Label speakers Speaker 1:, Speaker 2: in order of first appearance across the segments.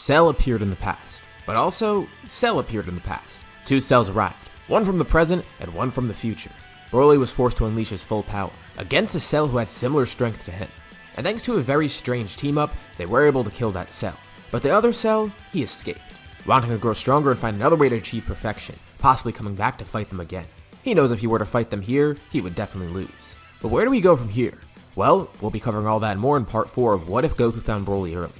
Speaker 1: Cell appeared in the past, but also Cell appeared in the past. Two Cells arrived, one from the present and one from the future. BROLY was forced to unleash his full power against a Cell who had similar strength to him. And thanks to a very strange team-up, they were able to kill that Cell. But the other Cell, he escaped, wanting to grow stronger and find another way to achieve perfection, possibly coming back to fight them again. He knows if he were to fight them here, he would definitely lose. But where do we go from here? Well, we'll be covering all that and more in part 4 of What If Goku Found BROLY Early.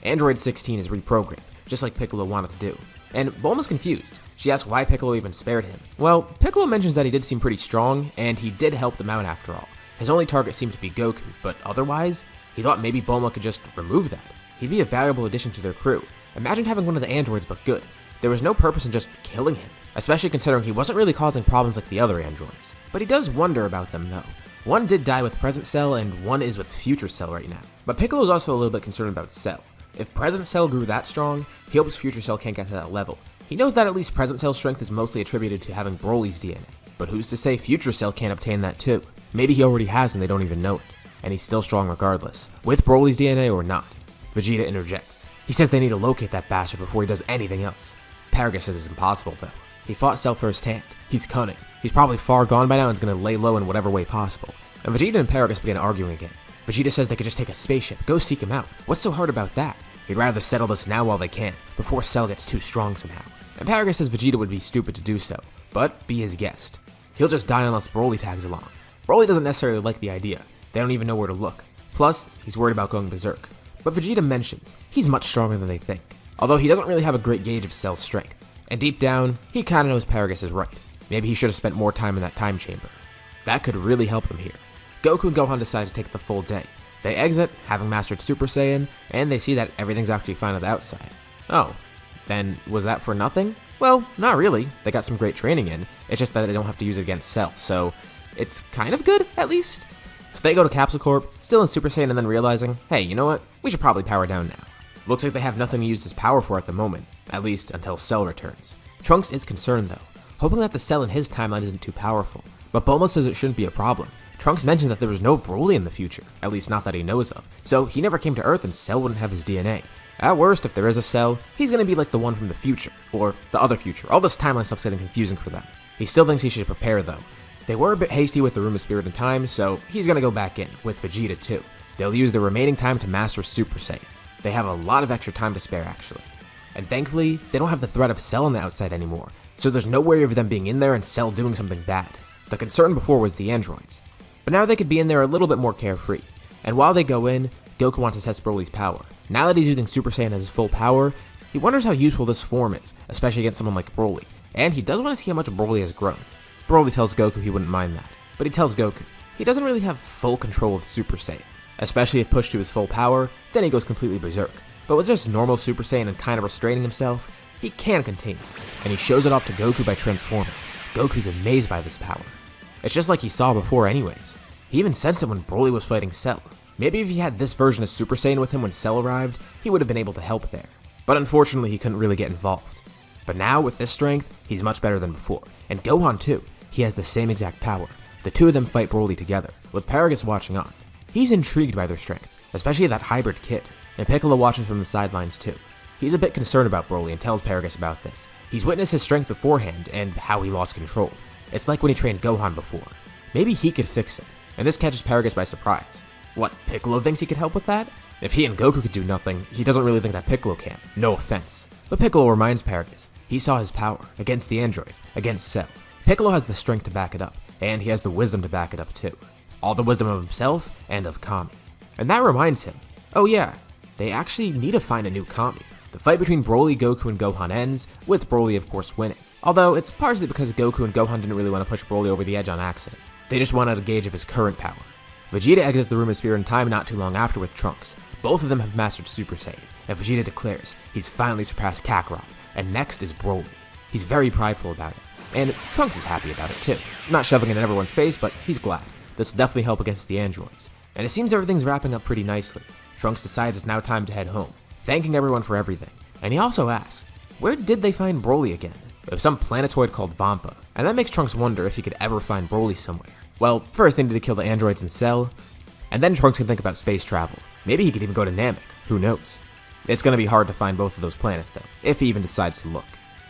Speaker 1: Android 16 is reprogrammed, just like Piccolo wanted to do. And Bulma's confused. She asks why Piccolo even spared him. Well, Piccolo mentions that he did seem pretty strong, and he did help them out after all. His only target seemed to be Goku, but otherwise, he thought maybe Bulma could just remove that. He'd be a valuable addition to their crew. Imagine having one of the androids but good. There was no purpose in just killing him, especially considering he wasn't really causing problems like the other androids. But he does wonder about them though. One did die with Present Cell and one is with Future Cell right now. But Piccolo's also a little bit concerned about Cell. If Present Cell grew that strong, he hopes Future Cell can't get to that level. He knows that at least Present Cell's strength is mostly attributed to having BROLY's DNA. But who's to say Future Cell can't obtain that too? Maybe he already has and they don't even know it. And he's still strong regardless, with BROLY's DNA or not. Vegeta interjects. He says they need to locate that bastard before he does anything else. Paragus says it's impossible though. He fought Cell firsthand. He's cunning. He's probably far gone by now and is going to lay low in whatever way possible. And Vegeta and Paragus begin arguing again. Vegeta says they could just take a spaceship, go seek him out. What's so hard about that? He'd rather settle this now while they can, before Cell gets too strong somehow. And Paragus says Vegeta would be stupid to do so, but be his guest. He'll just die unless BROLY tags along. BROLY doesn't necessarily like the idea. They don't even know where to look. Plus, he's worried about going berserk. But Vegeta mentions he's much stronger than they think, although he doesn't really have a great gauge of Cell's strength. And deep down, he kinda knows Paragus is right. Maybe he should have spent more time in that time chamber. That could really help them here. Goku and Gohan decide to take the full day. They exit, having mastered Super Saiyan, and they see that everything's actually fine on the outside. Oh, then was that for nothing? Well, not really. They got some great training in, it's just that they don't have to use it against Cell, so it's kind of good, at least. So they go to Capsule Corp, still in Super Saiyan, and then realizing, hey, you know what? We should probably power down now. Looks like they have nothing to use this power for at the moment, at least until Cell returns. Trunks is concerned though, hoping that the Cell in his timeline isn't too powerful, but Bulma says it shouldn't be a problem. Trunks mentioned that there was no BROLY in the future, at least not that he knows of, so he never came to Earth and Cell wouldn't have his DNA. At worst, if there is a Cell, he's gonna be like the one from the future, or the other future. All this timeline stuff's getting confusing for them. He still thinks he should prepare though. They were a bit hasty with the Room of Spirit and Time, so he's gonna go back in, with Vegeta too. They'll use the remaining time to master Super Saiyan. They have a lot of extra time to spare actually. And thankfully, they don't have the threat of Cell on the outside anymore, so there's no worry of them being in there and Cell doing something bad. The concern before was the androids. But now they could be in there a little bit more carefree. And while they go in, Goku wants to test BROLY's power. Now that he's using Super Saiyan as his full power, he wonders how useful this form is, especially against someone like BROLY. And he does want to see how much BROLY has grown. BROLY tells Goku he wouldn't mind that. But he tells Goku he doesn't really have full control of Super Saiyan. Especially if pushed to his full power, then he goes completely berserk. But with just normal Super Saiyan and kind of restraining himself, he can contain it. And he shows it off to Goku by transforming. Goku's amazed by this power. It's just like he saw before anyways. He even sensed it when BROLY was fighting Cell. Maybe if he had this version of Super Saiyan with him when Cell arrived, he would have been able to help there. But unfortunately he couldn't really get involved. But now with this strength, he's much better than before. And Gohan too, he has the same exact power. The two of them fight BROLY together, with Paragus watching on. He's intrigued by their strength, especially that hybrid kid. And Piccolo watches from the sidelines too. He's a bit concerned about BROLY and tells Paragus about this. He's witnessed his strength beforehand and how he lost control. It's like when he trained Gohan before. Maybe he could fix it. And this catches Paragus by surprise. What, Piccolo thinks he could help with that? If he and Goku could do nothing, he doesn't really think that Piccolo can. No offense. But Piccolo reminds Paragus he saw his power against the androids, against Cell. Piccolo has the strength to back it up, and he has the wisdom to back it up too. All the wisdom of himself and of Kami. And that reminds him, oh yeah, they actually need to find a new Kami. The fight between BROLY, Goku, and Gohan ends, with BROLY of course winning. Although it's partially because Goku and Gohan didn't really want to push BROLY over the edge on accident. They just wanted a gauge of his current power. Vegeta exits the Room of Spirit and Time not too long after with Trunks. Both of them have mastered Super Saiyan, and Vegeta declares he's finally surpassed Kakarot, and next is BROLY. He's very prideful about it, and Trunks is happy about it too. Not shoving it in everyone's face, but he's glad. This will definitely help against the androids. And it seems everything's wrapping up pretty nicely. Trunks decides it's now time to head home, thanking everyone for everything. And he also asks, where did they find BROLY again? It was some planetoid called Vampa, and that makes Trunks wonder if he could ever find BROLY somewhere. Well, first they need to kill the androids and Cell, and then Trunks can think about space travel. Maybe he could even go to Namek, who knows. It's going to be hard to find both of those planets though, if he even decides to look.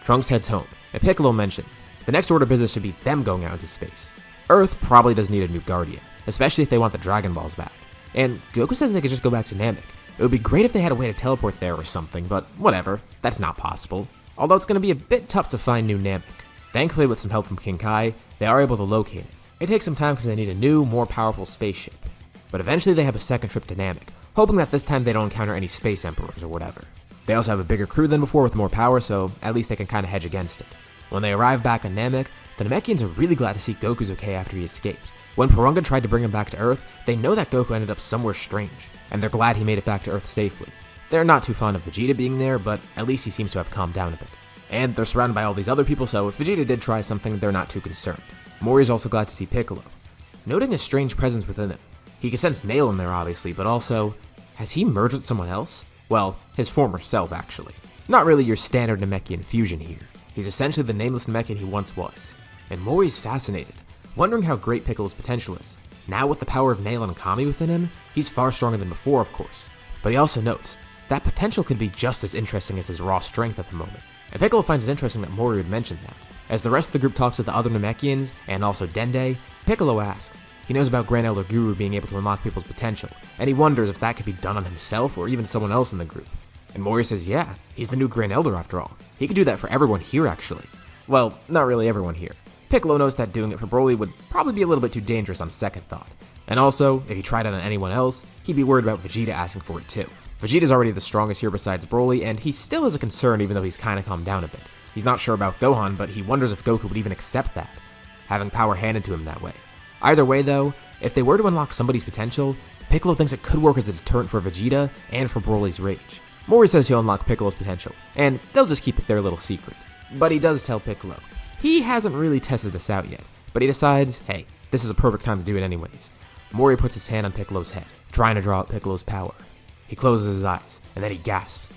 Speaker 1: Trunks heads home, and Piccolo mentions the next order of business should be them going out into space. Earth probably does need a new Guardian, especially if they want the Dragon Balls back. And Goku says they could just go back to Namek. It would be great if they had a way to teleport there or something, but whatever, that's not possible. Although it's going to be a bit tough to find new Namek. Thankfully, with some help from King Kai, they are able to locate it. It takes some time because they need a new, more powerful spaceship. But eventually they have a second trip to Namek, hoping that this time they don't encounter any space emperors or whatever. They also have a bigger crew than before with more power, so at least they can kind of hedge against it. When they arrive back on Namek, the Namekians are really glad to see Goku's okay after he escaped. When Porunga tried to bring him back to Earth, they know that Goku ended up somewhere strange, and they're glad he made it back to Earth safely. They're not too fond of Vegeta being there, but at least he seems to have calmed down a bit. And they're surrounded by all these other people, so if Vegeta did try something, they're not too concerned. Mori is also glad to see Piccolo. Noting a strange presence within him, he can sense Nail in there obviously, but also, has he merged with someone else? Well, his former self actually. Not really your standard Namekian fusion here. He's essentially the nameless Namekian he once was. And Mori's fascinated, wondering how great Piccolo's potential is. Now with the power of Nail and Kami within him, he's far stronger than before of course. But he also notes, that potential could be just as interesting as his raw strength at the moment. And Piccolo finds it interesting that Mori would mention that. As the rest of the group talks to the other Namekians, and also Dende, Piccolo asks. He knows about Grand Elder Guru being able to unlock people's potential, and he wonders if that could be done on himself or even someone else in the group. And Mori says yeah, he's the new Grand Elder after all. He could do that for everyone here actually. Well, not really everyone here. Piccolo knows that doing it for Broly would probably be a little bit too dangerous on second thought. And also, if he tried it on anyone else, he'd be worried about Vegeta asking for it too. Vegeta's already the strongest here besides Broly, and he still is a concern even though he's kinda calmed down a bit. He's not sure about Gohan, but he wonders if Goku would even accept that, having power handed to him that way. Either way though, if they were to unlock somebody's potential, Piccolo thinks it could work as a deterrent for Vegeta and for Broly's rage. Mori says he'll unlock Piccolo's potential, and they'll just keep it their little secret. But he does tell Piccolo. He hasn't really tested this out yet, but he decides, hey, this is a perfect time to do it anyways. Mori puts his hand on Piccolo's head, trying to draw out Piccolo's power. He closes his eyes, and then he gasps.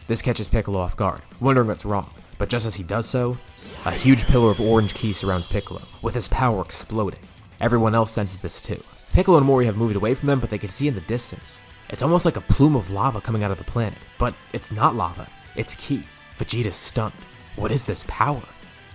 Speaker 1: This catches Piccolo off guard, wondering what's wrong, but just as he does so, a huge pillar of orange ki surrounds Piccolo, with his power exploding. Everyone else senses this too. Piccolo and Mori have moved away from them, but they can see in the distance. It's almost like a plume of lava coming out of the planet, but it's not lava, it's ki. Vegeta's stunned. What is this power?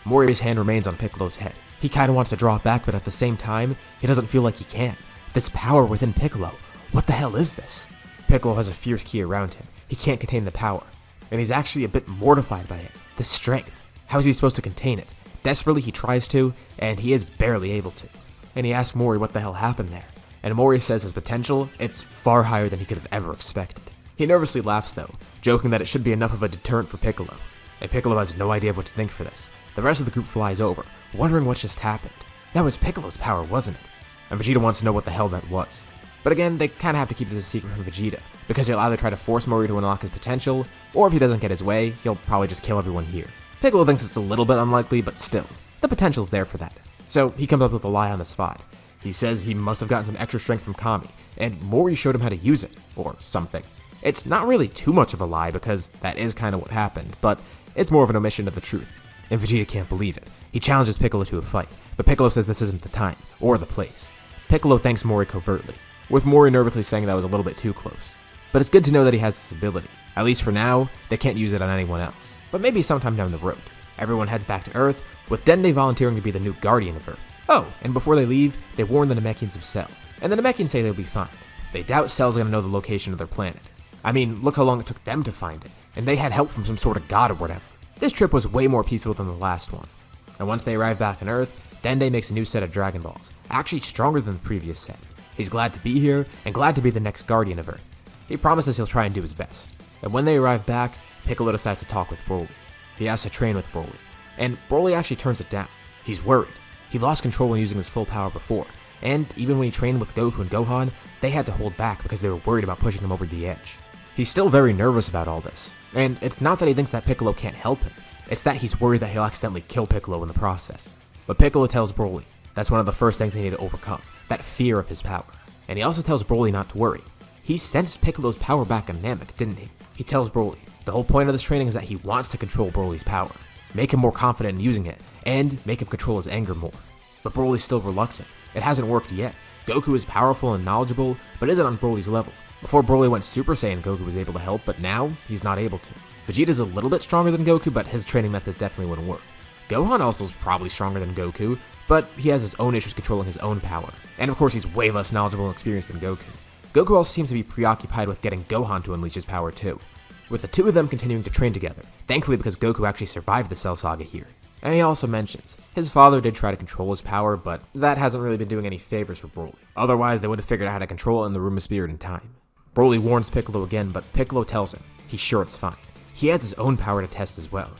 Speaker 1: Mori's hand remains on Piccolo's head. He kinda wants to draw it back, but at the same time, he doesn't feel like he can. This power within Piccolo, what the hell is this? Piccolo has a fierce ki around him. He can't contain the power, and he's actually a bit mortified by it. The strength. How is he supposed to contain it? Desperately he tries to, and he is barely able to. And he asks Mori what the hell happened there. And Mori says his potential, it's far higher than he could have ever expected. He nervously laughs though, joking that it should be enough of a deterrent for Piccolo. And Piccolo has no idea of what to think for this. The rest of the group flies over, wondering what just happened. That was Piccolo's power, wasn't it? And Vegeta wants to know what the hell that was. But again, they kinda have to keep this a secret from Vegeta, because he'll either try to force Mori to unlock his potential, or if he doesn't get his way, he'll probably just kill everyone here. Piccolo thinks it's a little bit unlikely, but still, the potential's there for that. So he comes up with a lie on the spot. He says he must have gotten some extra strength from Kami, and Mori showed him how to use it, or something. It's not really too much of a lie because that is kinda what happened, but it's more of an omission of the truth. And Vegeta can't believe it. He challenges Piccolo to a fight, but Piccolo says this isn't the time, or the place. Piccolo thanks Mori covertly, with Mori nervously saying that was a little bit too close. But it's good to know that he has this ability. At least for now, they can't use it on anyone else. But maybe sometime down the road. Everyone heads back to Earth, with Dende volunteering to be the new Guardian of Earth. Oh, and before they leave, they warn the Namekians of Cell. And the Namekians say they'll be fine. They doubt Cell's gonna know the location of their planet. I mean, look how long it took them to find it, and they had help from some sort of god or whatever. This trip was way more peaceful than the last one. And once they arrive back on Earth, Dende makes a new set of Dragon Balls, actually stronger than the previous set. He's glad to be here, and glad to be the next Guardian of Earth. He promises he'll try and do his best. And when they arrive back, Piccolo decides to talk with Broly. He asks to train with Broly, and Broly actually turns it down. He's worried. He lost control when using his full power before, and even when he trained with Goku and Gohan, they had to hold back because they were worried about pushing him over the edge. He's still very nervous about all this, and it's not that he thinks that Piccolo can't help him, it's that he's worried that he'll accidentally kill Piccolo in the process. But Piccolo tells Broly that's one of the first things they need to overcome, that fear of his power. And he also tells Broly not to worry. He sensed Piccolo's power back on Namek, didn't he? He tells Broly the whole point of this training is that he wants to control Broly's power, make him more confident in using it, and make him control his anger more. But Broly's still reluctant. It hasn't worked yet. Goku is powerful and knowledgeable, but isn't on Broly's level. Before Broly went Super Saiyan, Goku was able to help, but now he's not able to. Vegeta's a little bit stronger than Goku, but his training methods definitely wouldn't work. Gohan also is probably stronger than Goku, but he has his own issues controlling his own power. And of course, he's way less knowledgeable and experienced than Goku. Goku also seems to be preoccupied with getting Gohan to unleash his power too, with the two of them continuing to train together, thankfully because Goku actually survived the Cell Saga here. And he also mentions, his father did try to control his power, but that hasn't really been doing any favors for Broly. Otherwise, they would have figured out how to control it in the Room of Spirit in time. Broly warns Piccolo again, but Piccolo tells him he's sure it's fine. He has his own power to test as well.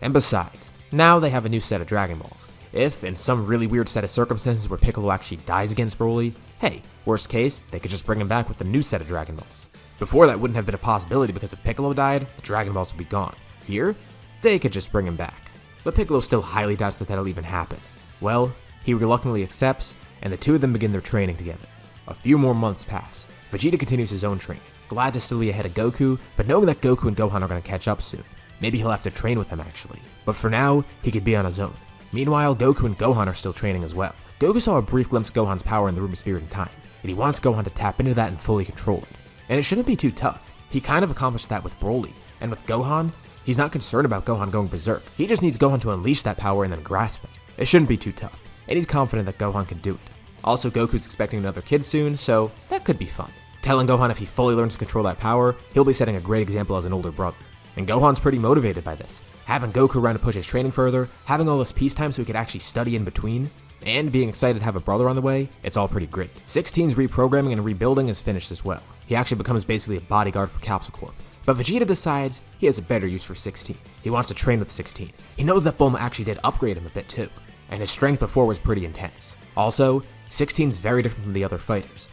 Speaker 1: And besides, now they have a new set of Dragon Balls. If, in some really weird set of circumstances where Piccolo actually dies against Broly, hey, worst case, they could just bring him back with a new set of Dragon Balls. Before, that wouldn't have been a possibility because if Piccolo died, the Dragon Balls would be gone. Here, they could just bring him back. But Piccolo still highly doubts that that'll even happen. Well, he reluctantly accepts, and the two of them begin their training together. A few more months pass. Vegeta continues his own training, glad to still be ahead of Goku, but knowing that Goku and Gohan are going to catch up soon. Maybe he'll have to train with them actually. But for now, he could be on his own. Meanwhile, Goku and Gohan are still training as well. Goku saw a brief glimpse of Gohan's power in the Room of Spirit and Time, and he wants Gohan to tap into that and fully control it. And it shouldn't be too tough. He kind of accomplished that with Broly, and with Gohan, he's not concerned about Gohan going berserk. He just needs Gohan to unleash that power and then grasp it. It shouldn't be too tough, and he's confident that Gohan can do it. Also, Goku's expecting another kid soon, so that could be fun. Telling Gohan if he fully learns to control that power, he'll be setting a great example as an older brother. And Gohan's pretty motivated by this. Having Goku around to push his training further, having all this peacetime so he could actually study in between, and being excited to have a brother on the way, it's all pretty great. 16's reprogramming and rebuilding is finished as well. He actually becomes basically a bodyguard for Capsule Corp. But Vegeta decides he has a better use for 16. He wants to train with 16. He knows that Bulma actually did upgrade him a bit too, and his strength before was pretty intense. Also, 16's very different from the other fighters.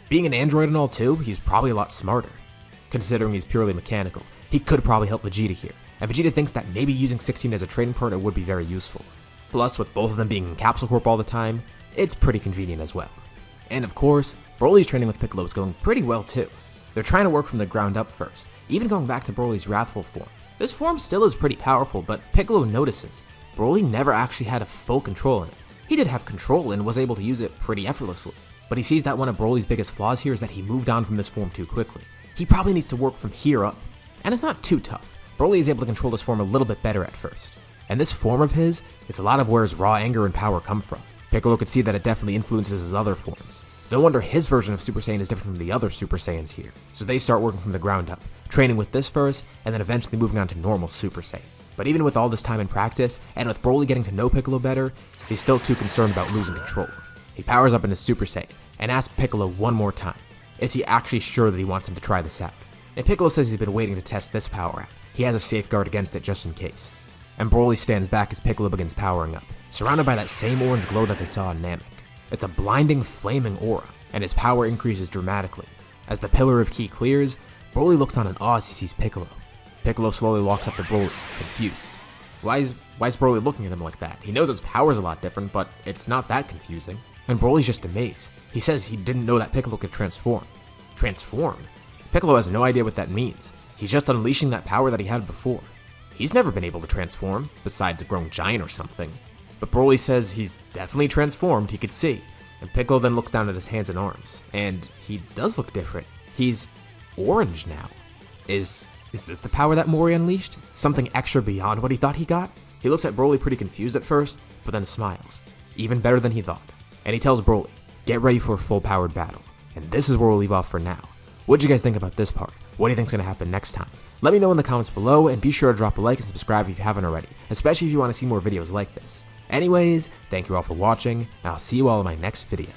Speaker 1: Being an android and all too, he's probably a lot smarter. Considering he's purely mechanical, he could probably help Vegeta here, and Vegeta thinks that maybe using 16 as a training partner would be very useful. Plus, with both of them being in Capsule Corp all the time, it's pretty convenient as well. And of course, Broly's training with Piccolo is going pretty well too. They're trying to work from the ground up first, even going back to Broly's wrathful form. This form still is pretty powerful, but Piccolo notices Broly never actually had a full control in it. He did have control and was able to use it pretty effortlessly, but he sees that one of Broly's biggest flaws here is that he moved on from this form too quickly. He probably needs to work from here up, and it's not too tough. Broly is able to control this form a little bit better at first. And this form of his, it's a lot of where his raw anger and power come from. Piccolo could see that it definitely influences his other forms. No wonder his version of Super Saiyan is different from the other Super Saiyans here. So they start working from the ground up, training with this first, and then eventually moving on to normal Super Saiyan. But even with all this time in practice, and with Broly getting to know Piccolo better, he's still too concerned about losing control. He powers up into Super Saiyan, and asks Piccolo one more time, is he actually sure that he wants him to try this out? And Piccolo says he's been waiting to test this power out. He has a safeguard against it just in case. And Broly stands back as Piccolo begins powering up, surrounded by that same orange glow that they saw in Namek. It's a blinding, flaming aura, and his power increases dramatically. As the Pillar of Ki clears, Broly looks on in awe as he sees Piccolo. Piccolo slowly walks up to Broly, confused. Why is Broly looking at him like that? He knows his power's a lot different, but it's not that confusing. And Broly's just amazed. He says he didn't know that Piccolo could transform. Transform? Piccolo has no idea what that means. He's just unleashing that power that he had before. He's never been able to transform, besides a grown giant or something. But Broly says he's definitely transformed, he could see. And Piccolo then looks down at his hands and arms, and he does look different. He's orange now. Is this the power that Mori unleashed? Something extra beyond what he thought he got? He looks at Broly pretty confused at first, but then smiles. Even better than he thought. And he tells Broly, get ready for a full-powered battle. And this is where we'll leave off for now. What'd you guys think about this part? What do you think's gonna happen next time? Let me know in the comments below, and be sure to drop a like and subscribe if you haven't already, especially if you want to see more videos like this. Anyways, thank you all for watching, and I'll see you all in my next video.